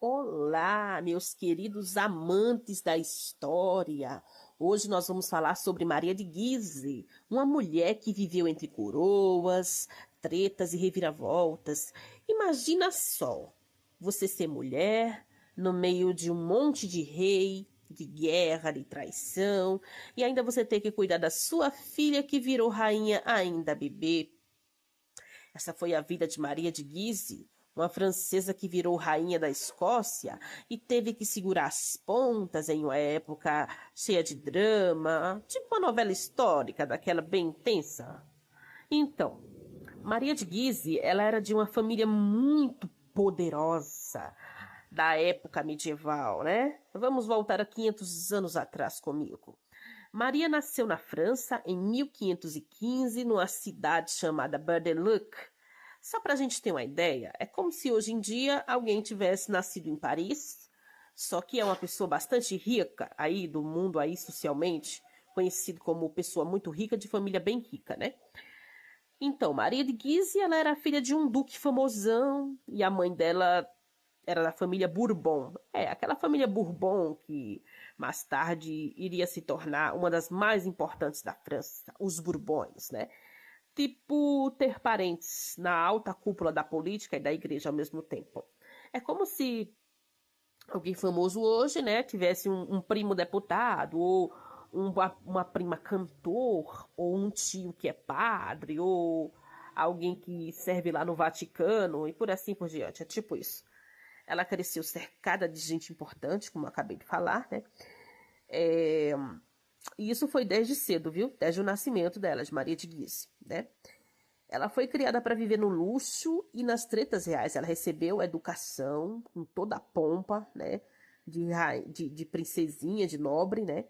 Olá, meus queridos amantes da história. Hoje nós vamos falar sobre Maria de Guise, uma mulher que viveu entre coroas, tretas e reviravoltas. Imagina só, você ser mulher no meio de um monte de rei, de guerra, de traição, e ainda você ter que cuidar da sua filha que virou rainha ainda bebê. Essa foi a vida de Maria de Guise, uma francesa que virou rainha da Escócia e teve que segurar as pontas em uma época cheia de drama, tipo uma novela histórica, daquela bem intensa. Então, Maria de Guise, ela era de uma família muito poderosa da época medieval, né? Vamos voltar a 500 anos atrás comigo. Maria nasceu na França em 1515, numa cidade chamada Bar-le-Duc. Só para a gente ter uma ideia, é como se hoje em dia alguém tivesse nascido em Paris, só que é uma pessoa bastante rica aí do mundo aí socialmente, conhecido como pessoa muito rica de família bem rica, né? Então, Maria de Guise, ela era filha de um duque famosão e a mãe dela era da família Bourbon. É, aquela família Bourbon que mais tarde iria se tornar uma das mais importantes da França, os Bourbons, né? Tipo ter parentes na alta cúpula da política e da igreja ao mesmo tempo. É como se alguém famoso hoje, né, tivesse um primo deputado, ou uma prima cantor, ou um tio que é padre, ou alguém que serve lá no Vaticano, e por assim por diante. É tipo isso. Ela cresceu cercada de gente importante, como eu acabei de falar, né? E isso foi desde cedo, viu? Desde o nascimento dela, de Maria de Guise, né? Ela foi criada para viver no luxo e nas tretas reais. Ela recebeu educação com toda a pompa, né? De princesinha, de nobre, né?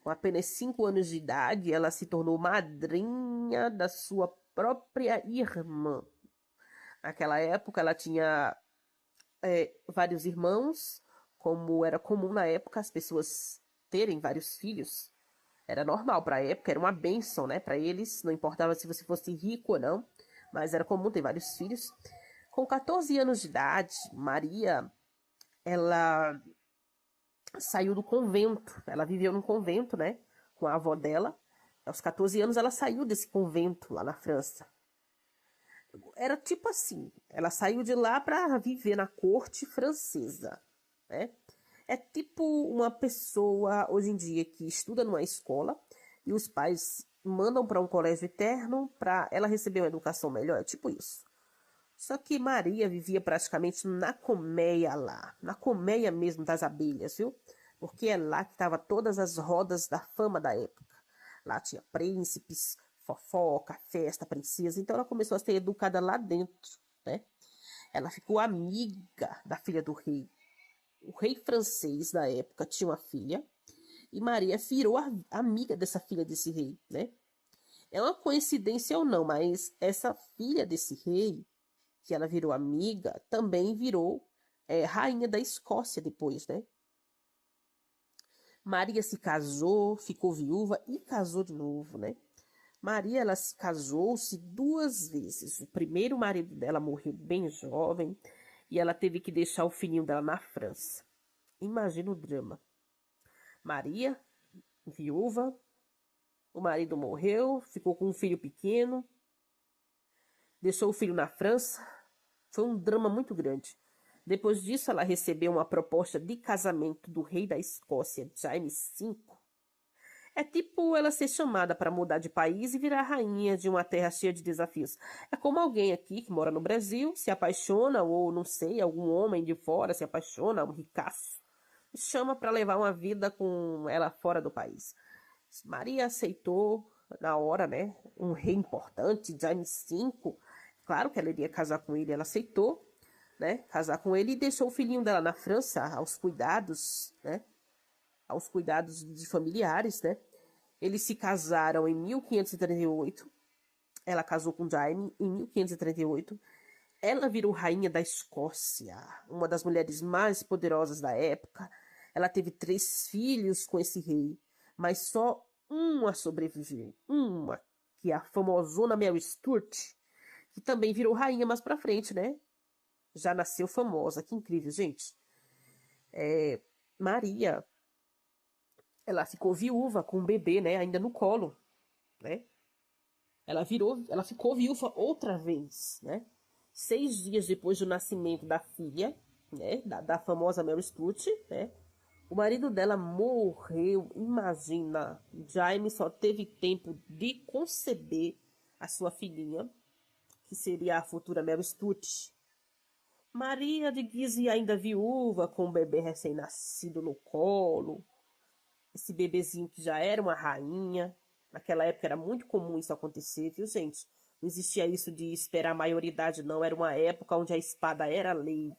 Com apenas 5 anos de idade, ela se tornou madrinha da sua própria irmã. Naquela época, ela tinha vários irmãos, como era comum na época as pessoas terem vários filhos. Era normal para a época, era uma bênção, né? Para eles, não importava se você fosse rico ou não, mas era comum ter vários filhos. Com 14 anos de idade, Maria, ela saiu do convento. Ela viveu num convento, né? Com a avó dela. Aos 14 anos, ela saiu desse convento lá na França. Era tipo assim, ela saiu de lá para viver na corte francesa, né? É tipo uma pessoa hoje em dia que estuda numa escola e os pais mandam para um colégio interno para ela receber uma educação melhor, é tipo isso. Só que Maria vivia praticamente na colmeia lá, na colmeia mesmo das abelhas, viu? Porque é lá que estavam todas as rodas da fama da época. Lá tinha príncipes, fofoca, festa, princesa. Então ela começou a ser educada lá dentro, né? Ela ficou amiga da filha do rei. O rei francês da época tinha uma filha e Maria virou amiga dessa filha desse rei, né? É uma coincidência ou não, mas essa filha desse rei, que ela virou amiga, também virou rainha da Escócia depois, né? Maria se casou, ficou viúva e casou de novo, né? Maria, ela se casou-se 2 vezes. O primeiro marido dela morreu bem jovem e ela teve que deixar o filhinho dela na França. Imagina o drama. Maria, viúva, o marido morreu, ficou com um filho pequeno, deixou o filho na França. Foi um drama muito grande. Depois disso, ela recebeu uma proposta de casamento do rei da Escócia, Jaime V. É tipo ela ser chamada para mudar de país e virar rainha de uma terra cheia de desafios. É como alguém aqui que mora no Brasil, se apaixona, ou não sei, algum homem de fora se apaixona, um ricaço, e chama para levar uma vida com ela fora do país. Maria aceitou na hora, né? Um rei importante, Jaime V. Claro que ela iria casar com ele, ela aceitou, né? Casar com ele e deixou o filhinho dela na França aos cuidados, né? Aos cuidados de familiares, né? Eles se casaram em 1538. Ela casou com Jaime em 1538. Ela virou rainha da Escócia, uma das mulheres mais poderosas da época. Ela teve 3 filhos com esse rei, mas só uma sobreviveu. Uma, que é a famosona Mary Stuart, que também virou rainha mais pra frente, né? Já nasceu famosa. Que incrível, gente. Maria, ela ficou viúva com o bebê, né, ainda no colo, né? Ela ficou viúva outra vez, né? 6 dias depois do nascimento da filha, né, da famosa Mary Stuart, né? O marido dela morreu, imagina. Jaime só teve tempo de conceber a sua filhinha, que seria a futura Mary Stuart. Maria de Guise ainda viúva, com o bebê recém-nascido no colo. Esse bebezinho que já era uma rainha. Naquela época era muito comum isso acontecer, viu, gente? Não existia isso de esperar a maioridade, não. Era uma época onde a espada era lei.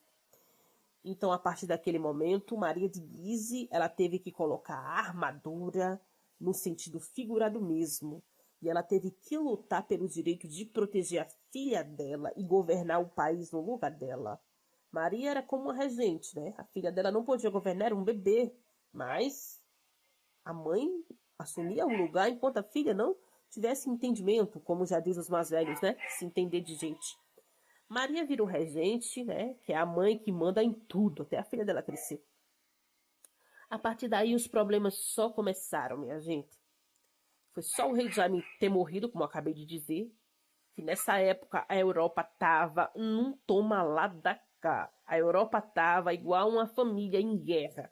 Então, a partir daquele momento, Maria de Guise, ela teve que colocar a armadura no sentido figurado mesmo. E ela teve que lutar pelo direito de proteger a filha dela e governar o país no lugar dela. Maria era como uma regente, né? A filha dela não podia governar, era um bebê. Mas a mãe assumia o lugar enquanto a filha não tivesse entendimento, como já diz os mais velhos, né? Se entender de gente. Maria virou regente, né? Que é a mãe que manda em tudo, até a filha dela crescer. A partir daí os problemas só começaram, minha gente. Foi só o rei Jaime ter morrido, como eu acabei de dizer, que nessa época a Europa tava num toma lá da cá. A Europa tava igual uma família em guerra.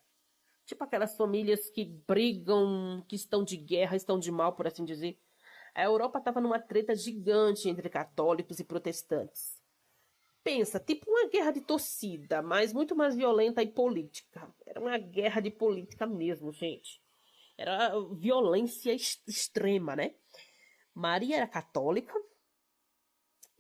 Tipo aquelas famílias que brigam, que estão de guerra, estão de mal, por assim dizer. A Europa estava numa treta gigante entre católicos e protestantes. Pensa, tipo uma guerra de torcida, mas muito mais violenta e política. Era uma guerra de política mesmo, gente. Era violência extrema, né? Maria era católica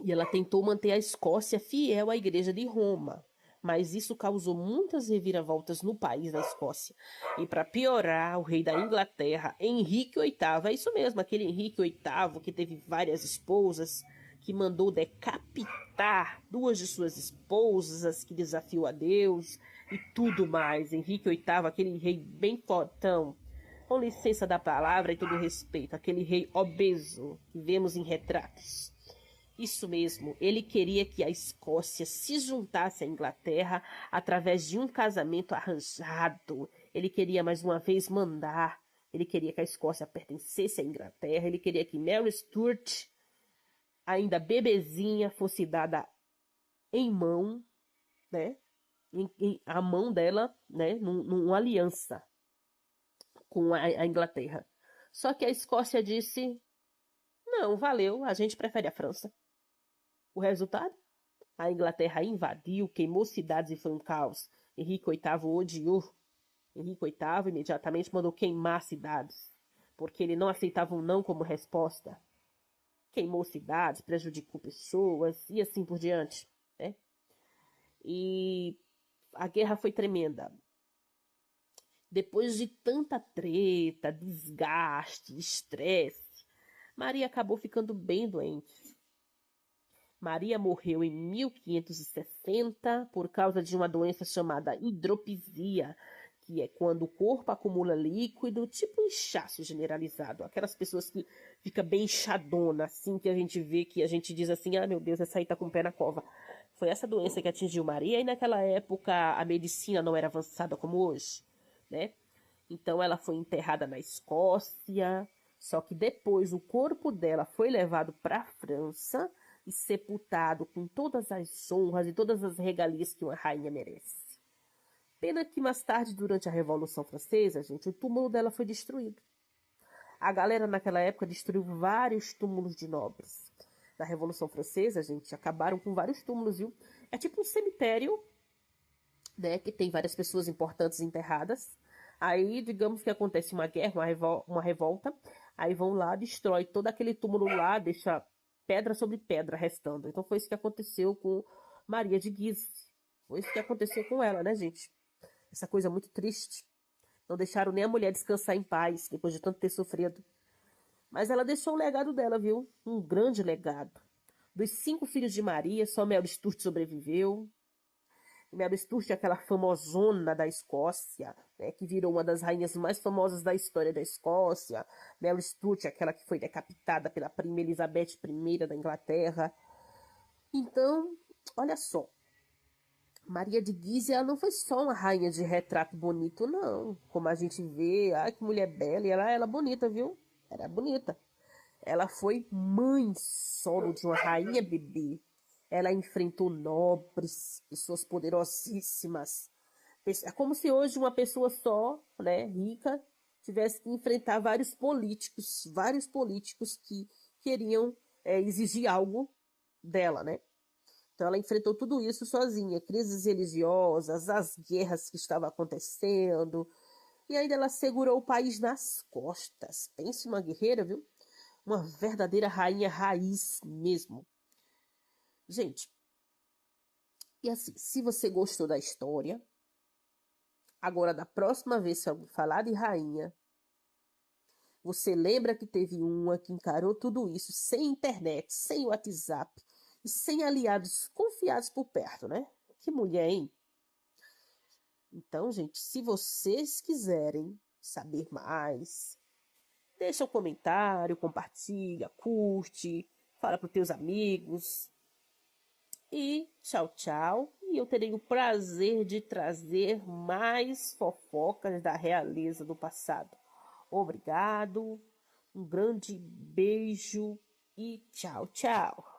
e ela tentou manter a Escócia fiel à Igreja de Roma. Mas isso causou muitas reviravoltas no país da Escócia. E para piorar, o rei da Inglaterra, Henrique VIII, é isso mesmo, aquele Henrique VIII que teve várias esposas, que mandou decapitar 2 de suas esposas, que desafiou a Deus e tudo mais. Henrique VIII, aquele rei bem fortão, com licença da palavra e todo respeito, aquele rei obeso que vemos em retratos. Isso mesmo, ele queria que a Escócia se juntasse à Inglaterra através de um casamento arranjado. Ele queria mais uma vez mandar. Ele queria que a Escócia pertencesse à Inglaterra. Ele queria que Mary Stuart, ainda bebezinha, fosse dada em mão, né? A mão dela, né? Numa aliança com a Inglaterra. Só que a Escócia disse: não, valeu, a gente prefere a França. O resultado? A Inglaterra invadiu, queimou cidades e foi um caos. Henrique VIII odiou. Henrique VIII imediatamente mandou queimar cidades, porque ele não aceitava um não como resposta. Queimou cidades, prejudicou pessoas e assim por diante, né? E a guerra foi tremenda. Depois de tanta treta, desgaste, estresse, Maria acabou ficando bem doente. Maria morreu em 1560 por causa de uma doença chamada hidropisia, que é quando o corpo acumula líquido, tipo inchaço generalizado. Aquelas pessoas que fica bem inchadona, assim, que a gente vê, que a gente diz assim, ah, meu Deus, essa aí tá com o pé na cova. Foi essa doença que atingiu Maria, e naquela época a medicina não era avançada como hoje, né? Então ela foi enterrada na Escócia, só que depois o corpo dela foi levado para a França e sepultado com todas as honras e todas as regalias que uma rainha merece. Pena que mais tarde, durante a Revolução Francesa, gente, o túmulo dela foi destruído. A galera naquela época destruiu vários túmulos de nobres. Na Revolução Francesa, gente, acabaram com vários túmulos, viu? É tipo um cemitério, né, que tem várias pessoas importantes enterradas. Aí, digamos que acontece uma guerra, uma revolta, aí vão lá, destrói todo aquele túmulo lá, deixa pedra sobre pedra restando. Então foi isso que aconteceu com Maria de Guise. Foi isso que aconteceu com ela, né, gente? Essa coisa muito triste. Não deixaram nem a mulher descansar em paz, depois de tanto ter sofrido. Mas ela deixou o legado dela, viu? Um grande legado. Dos 5 filhos de Maria, só Mary Stuart sobreviveu. Mary Stuart é aquela famosona da Escócia, né, que virou uma das rainhas mais famosas da história da Escócia. Mary Stuart é aquela que foi decapitada pela primeira Elizabeth I da Inglaterra. Então, olha só. Maria de Guise, ela não foi só uma rainha de retrato bonito, não. Como a gente vê, ai que mulher bela, e ela bonita, viu? Era bonita. Ela foi mãe solo de uma rainha bebê. Ela enfrentou nobres, pessoas poderosíssimas. É como se hoje uma pessoa só, né, rica, tivesse que enfrentar vários políticos que queriam exigir algo dela, né? Então ela enfrentou tudo isso sozinha, crises religiosas, as guerras que estavam acontecendo, e ainda ela segurou o país nas costas. Pense uma guerreira, viu? Uma verdadeira rainha raiz mesmo. Gente, e assim, se você gostou da história, agora da próxima vez que eu falar de rainha, você lembra que teve uma que encarou tudo isso sem internet, sem WhatsApp e sem aliados confiados por perto, né? Que mulher, hein? Então, gente, se vocês quiserem saber mais, deixa um comentário, compartilha, curte, fala para os teus amigos. E tchau, tchau. E eu terei o prazer de trazer mais fofocas da realeza do passado. Obrigado, um grande beijo e tchau, tchau.